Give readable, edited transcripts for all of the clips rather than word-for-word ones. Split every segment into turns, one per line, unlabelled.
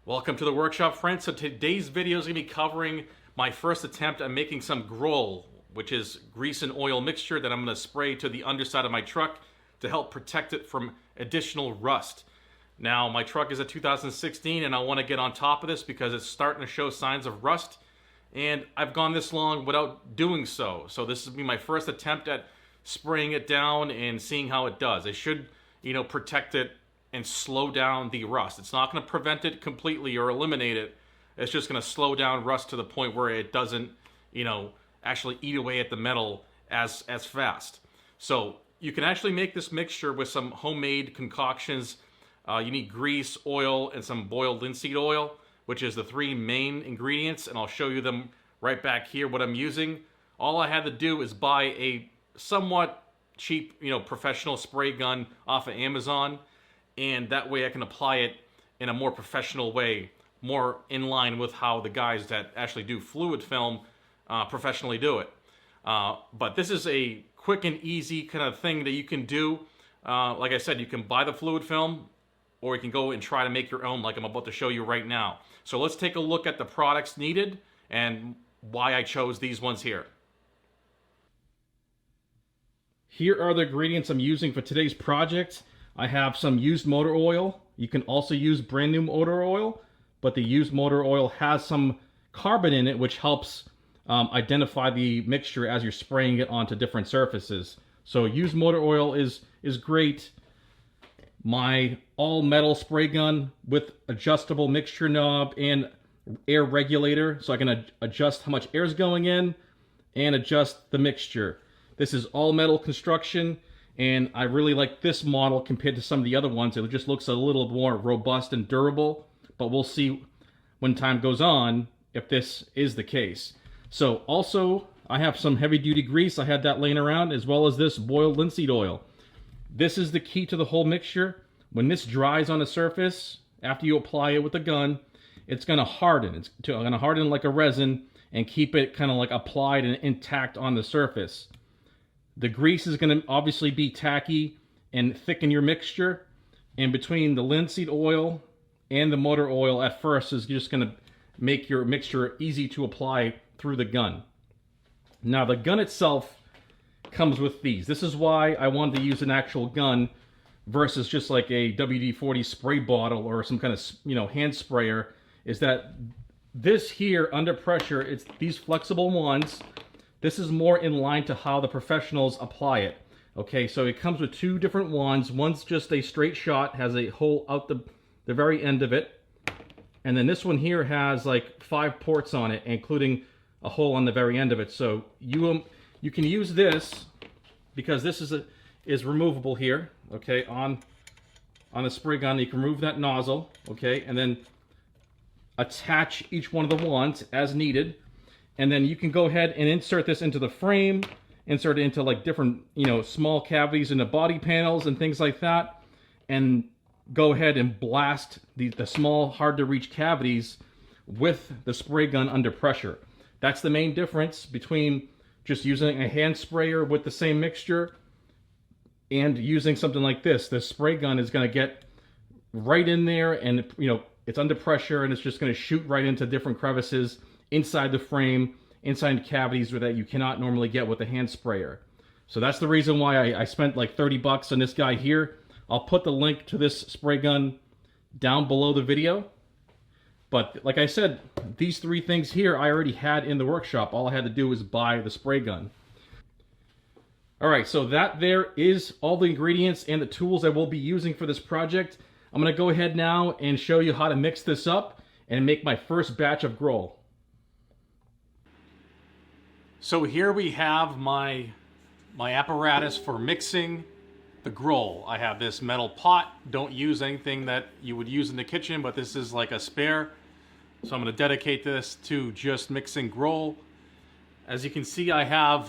Welcome to the workshop, friends. So today's video is going to be covering my first attempt at making some GROIL, which is grease and oil mixture that I'm going to spray to the underside of my truck to help protect it from additional rust. Now, my truck is a 2016 and I want to get on top of this because it's starting to show signs of rust, and I've gone this long without doing so. So this will be my first attempt at spraying it down and seeing how it does. It should, protect it and slow down the rust. It's not going to prevent it completely or eliminate it. It's just going to slow down rust to the point where it doesn't, actually eat away at the metal as fast. So you can actually make this mixture with some homemade concoctions. You need grease, oil, and some boiled linseed oil, which is the three main ingredients, and I'll show you them right back here, what I'm using. All I had to do is buy a somewhat cheap, professional spray gun off of Amazon, and that way I can apply it in a more professional way, more in line with how the guys that actually do fluid film professionally do it. But this is a quick and easy kind of thing that you can do. Like I said, you can buy the fluid film, or you can go and try to make your own like I'm about to show you right now. So let's take a look at the products needed and why I chose these ones here. Here are the ingredients I'm using for today's project. I have some used motor oil. You can also use brand new motor oil, but the used motor oil has some carbon in it, which helps identify the mixture as you're spraying it onto different surfaces. So used motor oil is great. My all metal spray gun with adjustable mixture knob and air regulator, so I can adjust how much air is going in and adjust the mixture. This is all metal construction, and I really like this model compared to some of the other ones. It just looks a little more robust and durable, but we'll see when time goes on if this is the case. So also, I have some heavy duty grease. I had that laying around, as well as this boiled linseed oil. This is the key to the whole mixture. When this dries on the surface, after you apply it with a gun, it's gonna harden. It's gonna harden like a resin and keep it kind of like applied and intact on the surface. The grease is going to obviously be tacky and thicken your mixture. And between the linseed oil and the motor oil at first is just going to make your mixture easy to apply through the gun. Now the gun itself comes with these. This is why I wanted to use an actual gun versus just like a WD-40 spray bottle or some kind of hand sprayer, is that this here under pressure, it's these flexible ones. This is more in line to how the professionals apply it. Okay, so it comes with two different wands. One's just a straight shot, has a hole out the very end of it. And then this one here has like 5 ports on it, including a hole on the very end of it. So you can use this because this is removable here, okay, on the spray gun. You can remove that nozzle, okay, and then attach each one of the wands as needed. And then you can go ahead and insert this into the frame, insert it into like different, small cavities in the body panels and things like that, and go ahead and blast the small, hard to reach cavities with the spray gun under pressure. That's the main difference between just using a hand sprayer with the same mixture and using something like this. The spray gun is going to get right in there, and it's under pressure, and it's just going to shoot right into different crevices inside the frame, inside cavities that you cannot normally get with a hand sprayer. So that's the reason why I spent like 30 bucks on this guy here. I'll put the link to this spray gun down below the video. But like I said, these 3 things here I already had in the workshop. All I had to do was buy the spray gun. Alright, so that there is all the ingredients and the tools I will be using for this project. I'm going to go ahead now and show you how to mix this up and make my first batch of GROIL. So here we have my apparatus for mixing the GROIL. I have this metal pot. Don't use anything that you would use in the kitchen, but this is like a spare. So I'm going to dedicate this to just mixing GROIL. As you can see, I have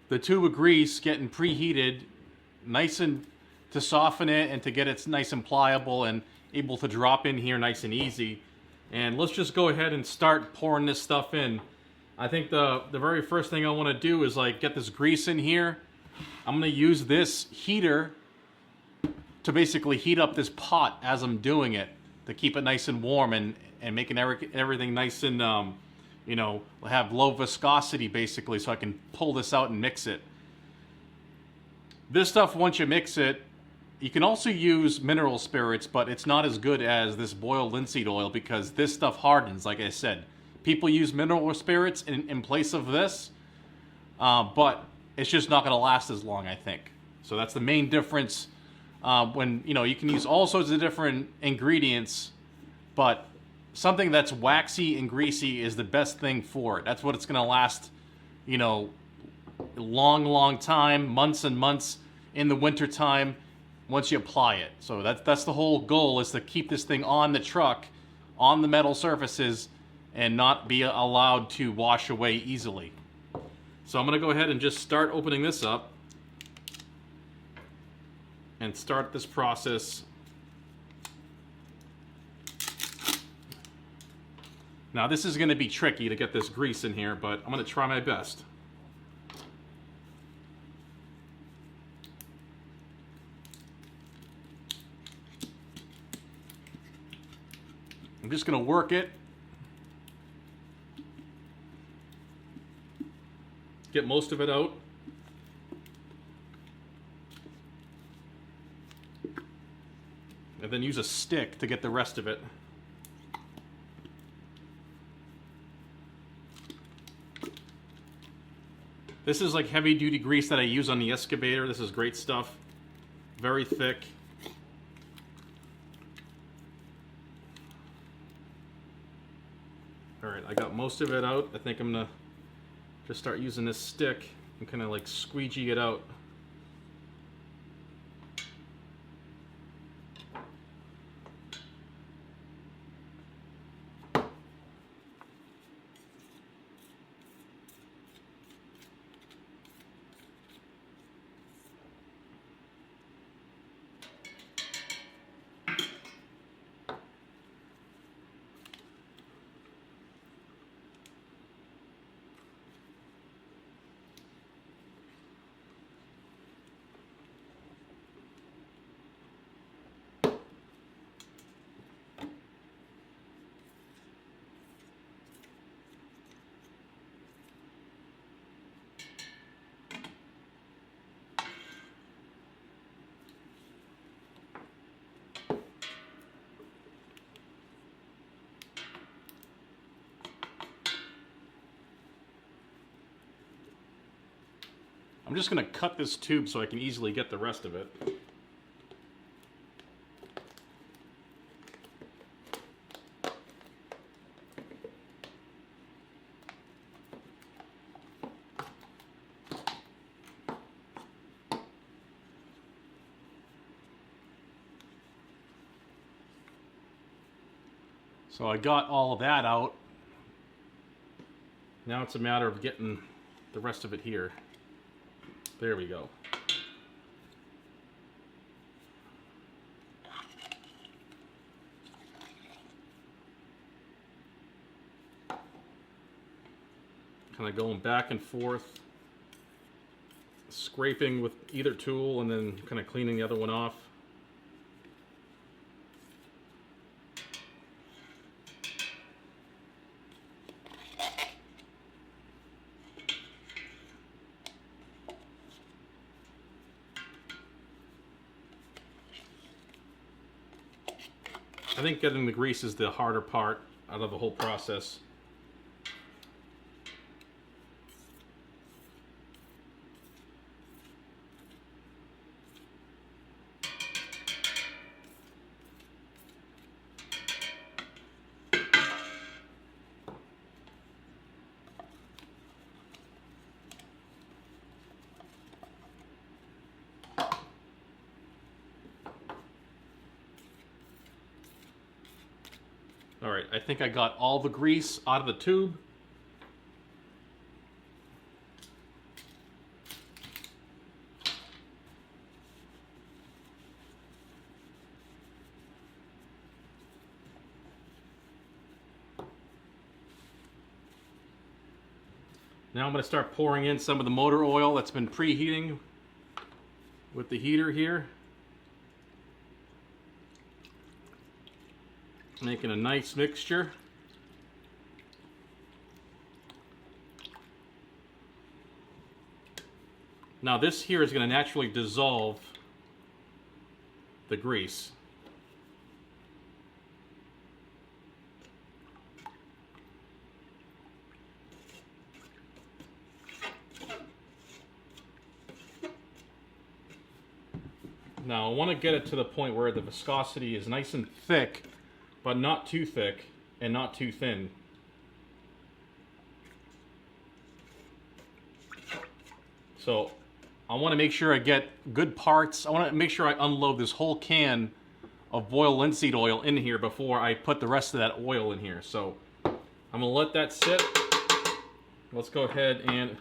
the tube of grease getting preheated, nice and to soften it and to get it nice and pliable and able to drop in here nice and easy. And let's just go ahead and start pouring this stuff in. I think the very first thing I want to do is like get this grease in here. I'm going to use this heater to basically heat up this pot as I'm doing it. to keep it nice and warm and making everything nice and you know, have low viscosity basically, so I can pull this out and mix it. This stuff, once you mix it, you can also use mineral spirits, but it's not as good as this boiled linseed oil because this stuff hardens, like I said. People use mineral spirits in place of this, but it's just not going to last as long, I think. So that's the main difference. When, you know, you can use all sorts of different ingredients, but something that's waxy and greasy is the best thing for it. That's what it's going to last, you know, a long time, months and months in the winter time once you apply it. So that's the whole goal, is to keep this thing on the truck, on the metal surfaces, and not be allowed to wash away easily. So I'm going to go ahead and just start opening this up and start this process. Now this is going to be tricky to get this grease in here, but I'm going to try my best. I'm just going to work it. Get most of it out. And then use a stick to get the rest of it. This is like heavy duty grease that I use on the excavator. This is great stuff. Very thick. Alright, I got most of it out. I think I'm gonna just start using this stick and kind of like squeegee it out. I'm just going to cut this tube so I can easily get the rest of it. So I got all of that out. Now it's a matter of getting the rest of it here. There we go. Kind of going back and forth, scraping with either tool and then kind of cleaning the other one off. I think getting the grease is the harder part out of the whole process. Alright, I think I got all the grease out of the tube. Now I'm going to start pouring in some of the motor oil that's been preheating with the heater here. Making a nice mixture. Now this here is going to naturally dissolve the grease. Now I want to get it to the point where the viscosity is nice and thick, but not too thick and not too thin. So I want to make sure I get good parts. I want to make sure I unload this whole can of boiled linseed oil in here before I put the rest of that oil in here. So I'm going to let that sit. Let's go ahead and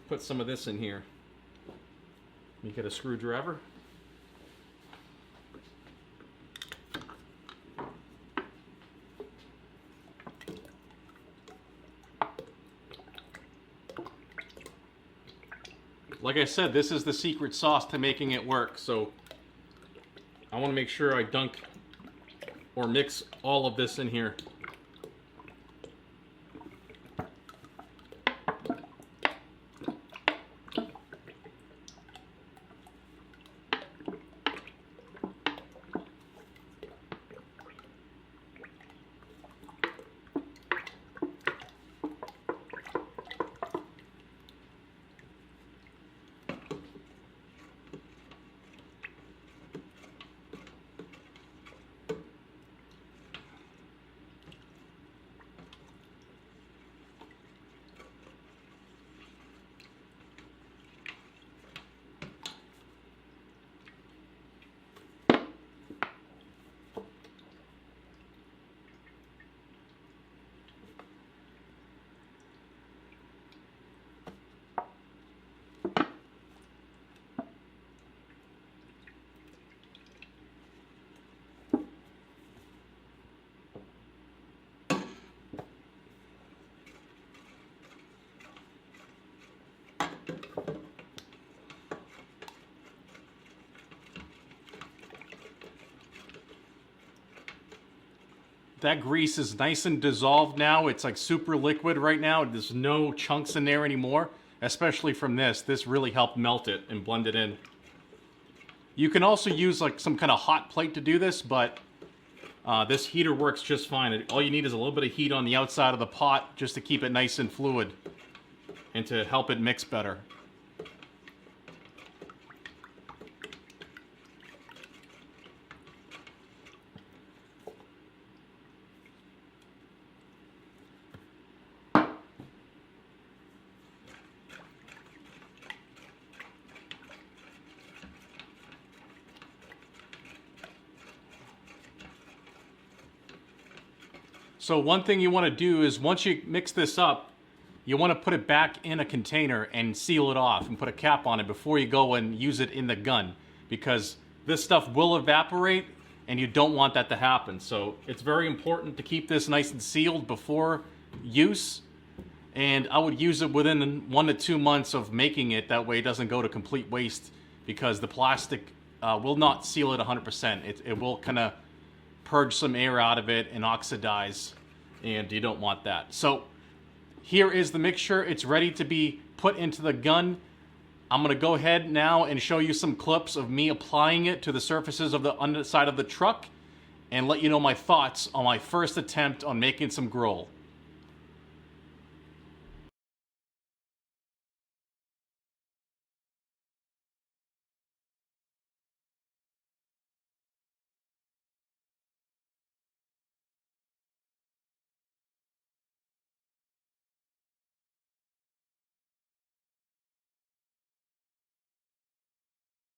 put some of this in here. Let me get a screwdriver. Like I said, this is the secret sauce to making it work, so I want to make sure I dunk or mix all of this in here. That grease is nice and dissolved now. It's like super liquid right now. There's no chunks in there anymore, especially from this. This really helped melt it and blend it in. You can also use like some kind of hot plate to do this, but this heater works just fine. All you need is a little bit of heat on the outside of the pot just to keep it nice and fluid and to help it mix better. So one thing you want to do is once you mix this up, you want to put it back in a container and seal it off and put a cap on it before you go and use it in the gun, because this stuff will evaporate and you don't want that to happen. So it's very important to keep this nice and sealed before use, and I would use it within 1 to 2 months of making it. That way it doesn't go to complete waste, because the plastic will not seal it 100%. It will kind of purge some air out of it and oxidize, and you don't want that. So here is the mixture. It's ready to be put into the gun. I'm going to go ahead now and show you some clips of me applying it to the surfaces of the underside of the truck and let you know my thoughts on my first attempt on making some GROIL.